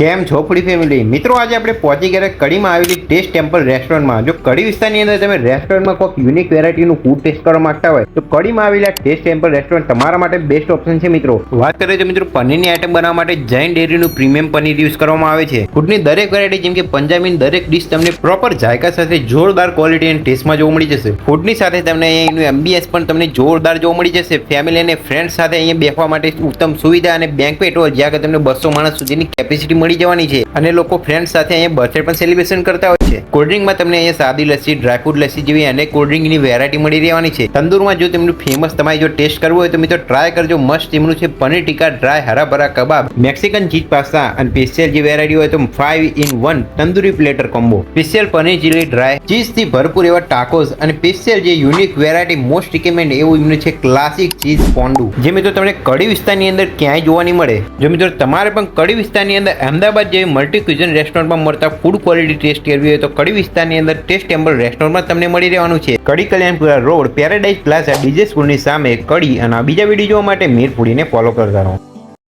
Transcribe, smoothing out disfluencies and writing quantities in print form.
કેમ છો ફૂડી ફેમિલી મિત્રો, આજે આપણે પહોંચી ગયા કડીમાં આવેલી ટેસ્ટ ટેમ્પલ રેસ્ટોરન્ટમાં। જો કડી વિસ્તારની અંદર તમે રેસ્ટોરન્ટમાં કોઈક યુનિક વેરાયટીનું ફૂડ ટેસ્ટ કરવા માંગતા હોય તો કડીમાં આવેલા ટેસ્ટ ટેમ્પલ રેસ્ટોરન્ટ તમારા માટે બેસ્ટ ઓપ્શન છે। મિત્રો વાત કરીએ તો મિત્રો પનીરની આઈટમ બનાવવા માટે જૈન ડેરીનું પ્રીમિયમ પનીર યુઝ કરવામાં આવે છે। ફૂડની દરેક વેરાયટી જેમ કે પંજાબીની દરેક ડિશ તમને પ્રોપર જાયકા સાથે જોરદાર ક્વોલિટી અને ટેસ્ટમાં જોવા મળી જશે। ફૂડની સાથે તમને અહીંનું એમ્બિયન્સ પણ તમને જોરદાર જોવા મળી જશે। ફેમિલી અને ફ્રેન્ડ્સ સાથે અહીંયા બેસવા માટે ઉત્તમ સુવિધા અને બેન્ક્વેટ હોલ જ્યાં તમને 200 માણસ સુધીની કેપેસિટી મળી જવાની છે અને લોકો ફ્રેન્ડ્સ સાથે અહીંયા બર્થડે પણ સેલિબ્રેશન કરતા હોય છે। કોલ્ડ્રિંકમાં તમને અહીંયા સાદી લસ્સી, ડ્રાયફ્રૂટ લસ્સી જેવી અનેક કોલ્ડ્રિંકની વેરાયટી મળી રહેવાની છે। તંદુરમાં જો તેમનું ફેમસ તમારે જો ટેસ્ટ કરવું હોય તો મિત્રો ટ્રાય કરજો। મસ્ત તેમનું છે paneer tikka dry harabhara kebab, Mexican cheese pasta અને સ્પેશિયલ જે વેરાયટી હોય તો 5 in 1 tandoori platter combo, special paneer chilli dry, ચીઝથી ભરપૂર એવા ટાકોસ અને સ્પેશિયલ જે યુનિક વેરાયટી મોસ્ટ રિકમેન્ડ એવું એમનું છે ક્લાસિક ચીઝ પોન્ડુ, જે મિત્રો તમને કડી વિસ્તારની અંદર ક્યાંય જોવા નહીં મળે। જો મિત્રો તમારે પણ કડી વિસ્તારની અંદર અમદાવાદ જેવી મલ્ટી ક્યુઝન રેસ્ટોરન્ટમાં મળતા ફૂડ ક્વોલિટી ટેસ્ટ કરવી હોય તો કડી વિસ્તારની અંદર ટેસ્ટ ટેમ્પલ રેસ્ટોરન્ટમાં તમને મળી રહેવાનું છે। Kadi Kalyanpura road, Paradise Plaza, DJ સ્કૂલની સામે કડી। અને આ બીજા વિડીયો જોવા માટે મીર ફૂડીને ફોલો કરતા રહો।